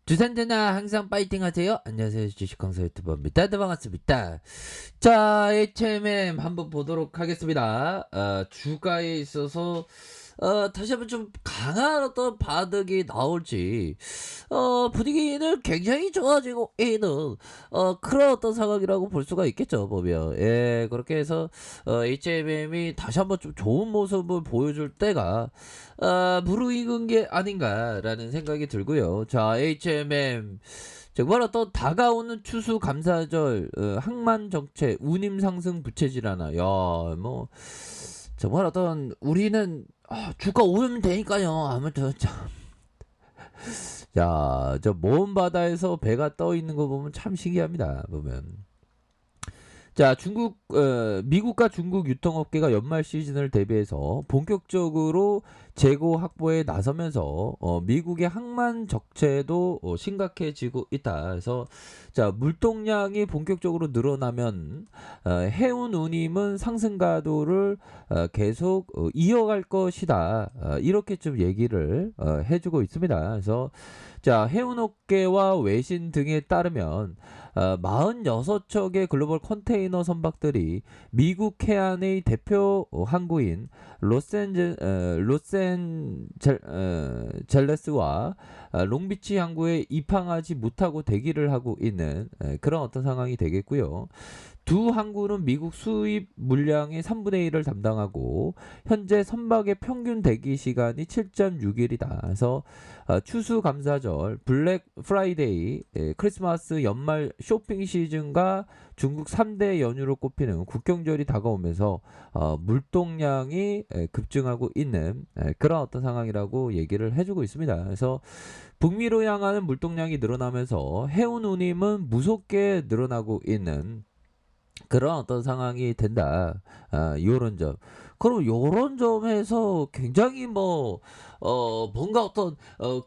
두산 누나 항상 파이팅 하세요. 안녕하세요. 주식강사 유튜버입니다. 네, 반갑습니다. 자, HMM 한번 보도록 하겠습니다. 주가에 있어서 다시 한번 좀 강한 어떤 바닥이 나올지 분위기는 굉장히 좋아지고 있는 그런 어떤 상황이라고 볼 수가 있겠죠, 보면. 예, 그렇게 해서 HMM이 다시 한번 좀 좋은 모습을 보여줄 때가 무르익은 게 아닌가라는 생각이 들고요. 자, HMM 정말 어떤 다가오는 추수 감사절, 항만 정체, 운임 상승 부채질 하나. 야, 뭐 정말 어떤 우리는 주가 오르면 되니까요. 아무튼 자, 저 먼 바다에서 배가 떠 있는 거 보면 참 신기합니다. 보면. 자, 미국과 중국 유통업계가 연말 시즌을 대비해서 본격적으로 재고 확보에 나서면서 미국의 항만 적체도 심각해지고 있다. 그래서 자, 물동량이 본격적으로 늘어나면 해운 운임은 상승 가도를 계속 이어갈 것이다. 이렇게 좀 얘기를 해주고 있습니다. 그래서 자, 해운업계와 외신 등에 따르면 46척의 글로벌 컨테이너 선박들이 미국 해안의 대표 항구인 로스앤젤레스와 롱비치 항구에 입항하지 못하고 대기를 하고 있는 그런 어떤 상황이 되겠고요. 두 항구는 미국 수입 물량의 3분의 1을 담당하고 현재 선박의 평균 대기 시간이 7.6일이다. 그래서 추수감사절, 블랙 프라이데이, 크리스마스 연말 쇼핑 시즌과 중국 3대 연휴로 꼽히는 국경절이 다가오면서 물동량이 급증하고 있는 그런 어떤 상황이라고 얘기를 해주고 있습니다. 그래서 북미로 향하는 물동량이 늘어나면서 해운 운임은 무섭게 늘어나고 있는 그런 어떤 상황이 된다. 요런 점. 그럼 요런 점에서 굉장히 뭔가 어떤,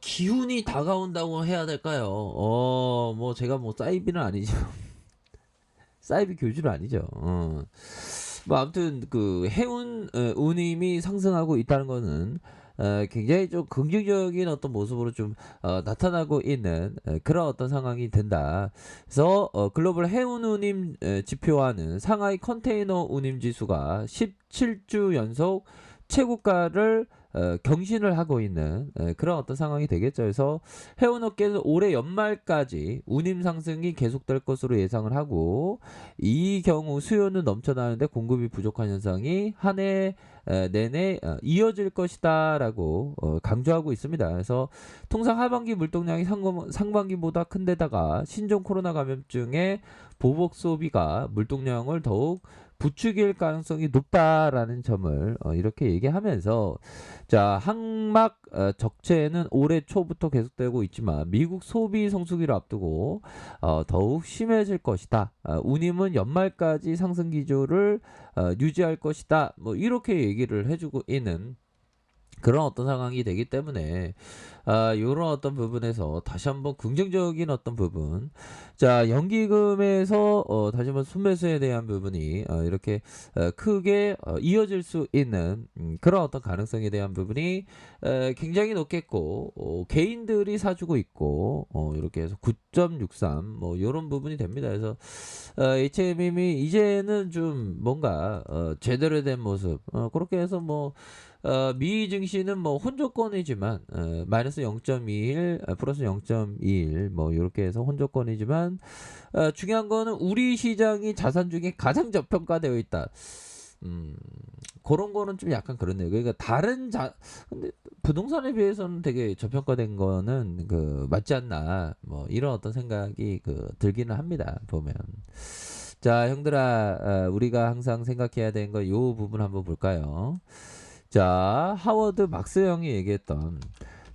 기운이 다가온다고 해야 될까요? 뭐 제가 뭐 사이비는 아니죠. 사이비 교주는 아니죠. 뭐 아무튼 그 해운 운임이 상승하고 있다는 거는 굉장히 좀 긍정적인 어떤 모습으로 좀 나타나고 있는 그런 어떤 상황이 된다. 그래서 글로벌 해운 운임 지표와는 상하이 컨테이너 운임 지수가 17주 연속 최고가를 경신을 하고 있는 그런 어떤 상황이 되겠죠. 그래서 해운업계는 올해 연말까지 운임 상승이 계속될 것으로 예상을 하고 이 경우 수요는 넘쳐나는데 공급이 부족한 현상이 한 해 내내 이어질 것이다라고 강조하고 있습니다. 그래서 통상 하반기 물동량이 상반기보다 큰 데다가 신종 코로나 감염증의 보복 소비가 물동량을 더욱 부추길 가능성이 높다라는 점을 이렇게 얘기하면서 자, 항막 적체는 올해 초부터 계속되고 있지만 미국 소비 성수기를 앞두고 더욱 심해질 것이다. 운임은 연말까지 상승 기조를 유지할 것이다. 뭐 이렇게 얘기를 해주고 있는 그런 어떤 상황이 되기 때문에 이런 어떤 부분에서 다시 한번 긍정적인 어떤 부분, 자 연기금에서 다시 한번 순매수에 대한 부분이 이렇게 크게 이어질 수 있는 그런 어떤 가능성에 대한 부분이 굉장히 높겠고 개인들이 사주고 있고 이렇게 해서 9.63 뭐 이런 부분이 됩니다. 그래서 HMM이 이제는 좀 뭔가 제대로 된 모습 그렇게 해서 뭐 미 증시는 뭐 혼조권이지만 마이너스 0.21 플러스 0.21 뭐 이렇게 해서 혼조권이지만 중요한 거는 우리 시장이 자산 중에 가장 저평가되어 있다. 그런 거는 좀 약간 그렇네요. 그러니까 근데 부동산에 비해서는 되게 저평가된 거는 그 맞지 않나 뭐 이런 어떤 생각이 들기는 합니다. 보면. 자, 형들아, 우리가 항상 생각해야 되는 거 요 부분 한번 볼까요? 자, 하워드 막스 형이 얘기했던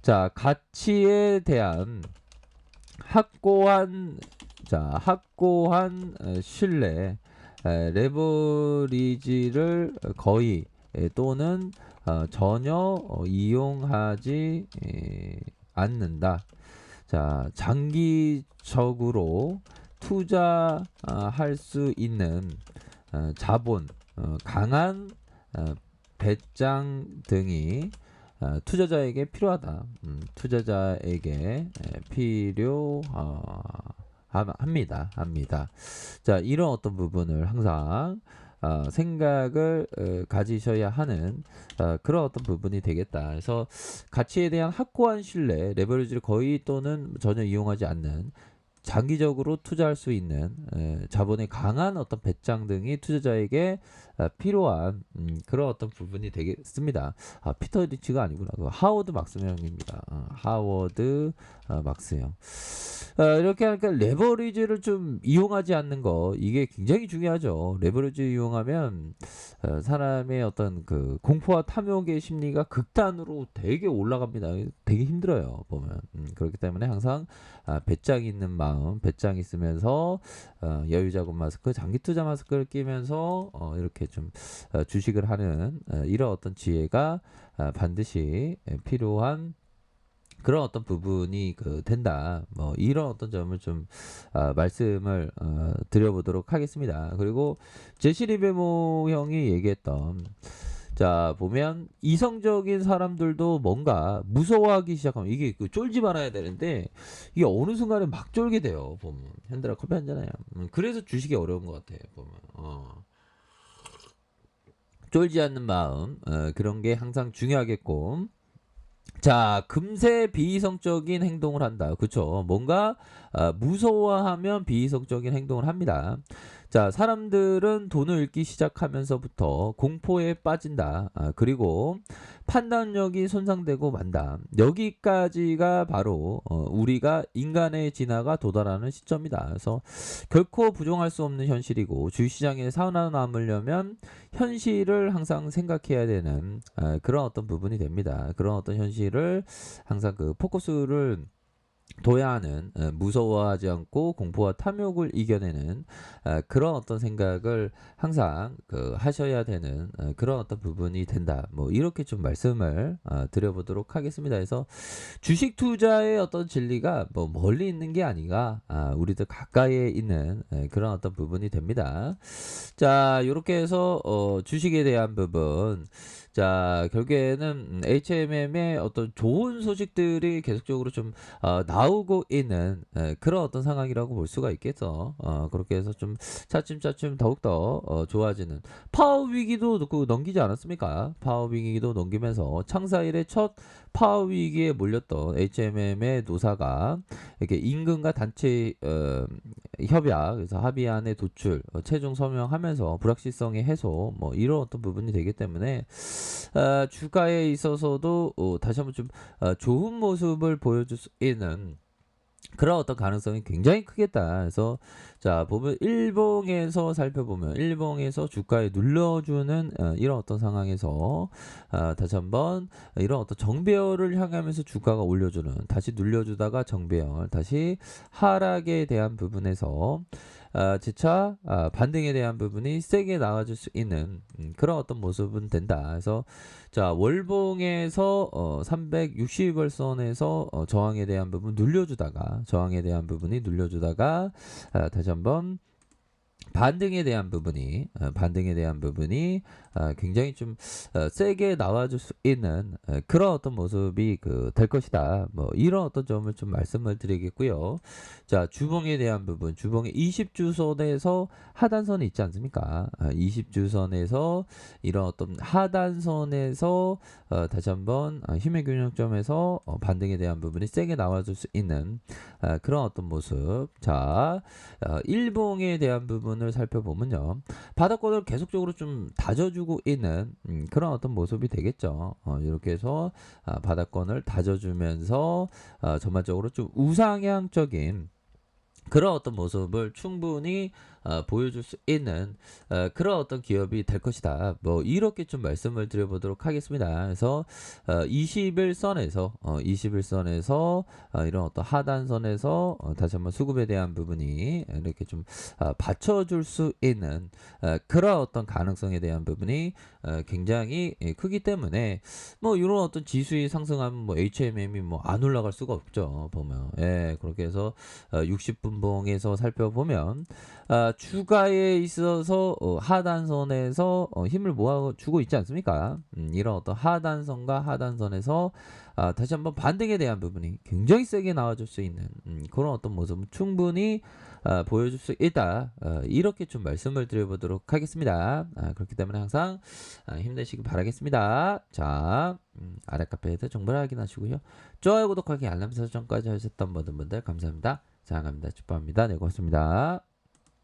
자, 가치에 대한 확고한 확고한 신뢰 레버리지를 거의 또는 전혀 이용하지 않는다. 자, 장기적으로 투자할 수 있는 자본, 강한 배짱 등이 투자자에게 필요하다. 투자자에게 합니다. 자, 이런 어떤 부분을 항상 생각을 가지셔야 하는 그런 어떤 부분이 되겠다. 그래서 가치에 대한 확고한 신뢰, 레버리지를 거의 또는 전혀 이용하지 않는 장기적으로 투자할 수 있는 자본의 강한 어떤 배짱 등이 투자자에게 필요한 그런 어떤 부분이 되겠습니다. 피터 리치가 아니구나. 하워드 막스형입니다. 하워드 막스형. 이렇게 하니까 레버리지를 좀 이용하지 않는 거 이게 굉장히 중요하죠. 레버리지 이용하면 사람의 어떤 그 공포와 탐욕의 심리가 극단으로 되게 올라갑니다. 되게 힘들어요 보면. 그렇기 때문에 항상 배짱 있는 마음, 배짱 있으면서 여유자금 마스크, 장기 투자 마스크를 끼면서 이렇게 좀 주식을 하는 이런 어떤 지혜가 반드시 필요한 그런 어떤 부분이 된다. 뭐 이런 어떤 점을 좀 말씀을 드려보도록 하겠습니다. 그리고 제시리베모 형이 얘기했던 자 보면 이성적인 사람들도 뭔가 무서워하기 시작하면 이게 쫄지 말아야 되는데 이게 어느 순간에 막 쫄게 돼요. 보면 현대라 커피 한잔해요. 그래서 주식이 어려운 것 같아요. 보면 쫄지 않는 마음 그런 게 항상 중요하겠고 자, 금세 비이성적인 행동을 한다. 그쵸? 뭔가 무서워하면 비이성적인 행동을 합니다. 자, 사람들은 돈을 잃기 시작하면서부터 공포에 빠진다. 그리고 판단력이 손상되고 만다. 여기까지가 바로 우리가 인간의 진화가 도달하는 시점이다. 그래서 결코 부정할 수 없는 현실이고 주식시장에 살아남으려면 현실을 항상 생각해야 되는 그런 어떤 부분이 됩니다. 그런 어떤 현실을 항상 포커스를 둬야 하는 무서워하지 않고 공포와 탐욕을 이겨내는 그런 어떤 생각을 항상 하셔야 되는 그런 어떤 부분이 된다. 뭐 이렇게 좀 말씀을 드려보도록 하겠습니다. 그래서 주식 투자의 어떤 진리가 뭐 멀리 있는 게 아니라 우리들 가까이에 있는 그런 어떤 부분이 됩니다. 자, 이렇게 해서 주식에 대한 부분. 자, 결국에는 HMM의 어떤 좋은 소식들이 계속적으로 좀 나오고 있는 그런 어떤 상황이라고 볼 수가 있겠죠. 그렇게 해서 좀 차츰차츰 더욱더 좋아지는 파워 위기도 넘기지 않았습니까? 파워 위기도 넘기면서 창사 일의 첫 파워 위기에 몰렸던 HMM의 노사가 이렇게 임금과 단체 협약, 그래서 합의안의 도출, 최종 서명하면서 불확실성의 해소, 뭐 이런 어떤 부분이 되기 때문에 주가에 있어서도 다시 한번 좀 좋은 모습을 보여줄 수 있는 그런 어떤 가능성이 굉장히 크겠다. 그래서 자 보면 일봉에서 살펴보면 일봉에서 주가에 눌러주는 이런 어떤 상황에서 다시 한번 이런 어떤 정배열을 향하면서 주가가 올려주는 다시 눌려주다가 정배열 다시 하락에 대한 부분에서 재차 반등에 대한 부분이 세게 나와줄 수 있는 그런 어떤 모습은 된다. 그래서 자 월봉에서 360월선에서 저항에 대한 부분 눌려주다가 저항에 대한 부분이 눌려주다가 다시 한번 반등에 대한 부분이 굉장히 좀 세게 나와줄 수 있는 그런 어떤 모습이 될 것이다. 뭐 이런 어떤 점을 좀 말씀을 드리겠고요. 자 주봉에 대한 부분, 주봉의 20주선에서 하단선이 있지 않습니까? 20주선에서 이런 어떤 하단선에서 다시 한번 힘의 균형점에서 반등에 대한 부분이 세게 나와줄 수 있는 그런 어떤 모습. 자 일봉에 대한 부분을 살펴보면요. 바닥권을 계속적으로 좀 다져주고 있는 그런 어떤 모습이 되겠죠. 이렇게 해서 바닥권을 다져주면서 전반적으로 좀 우상향적인 그런 어떤 모습을 충분히 보여줄 수 있는 그런 어떤 기업이 될 것이다. 뭐 이렇게 좀 말씀을 드려보도록 하겠습니다. 그래서 21선에서 이런 어떤 하단선에서 다시 한번 수급에 대한 부분이 이렇게 좀 받쳐줄 수 있는 그런 어떤 가능성에 대한 부분이 굉장히 크기 때문에 뭐 이런 어떤 지수의 상승하면 뭐 HMM이 뭐 안 올라갈 수가 없죠. 보면 그렇게 해서 60분봉에서 살펴보면 주가에 있어서 하단선에서 힘을 모아주고 있지 않습니까? 이런 어떤 하단선과 하단선에서 다시 한번 반등에 대한 부분이 굉장히 세게 나와줄 수 있는 그런 어떤 모습은 충분히 보여줄 수 있다. 이렇게 좀 말씀을 드려보도록 하겠습니다. 그렇기 때문에 항상 힘내시기 바라겠습니다. 자, 아래 카페에서 정보를 확인하시고요. 좋아요, 구독하기, 알람 설정까지 하셨던 모든 분들 감사합니다. 자, 갑니다. 축복합니다. 네, 고맙습니다.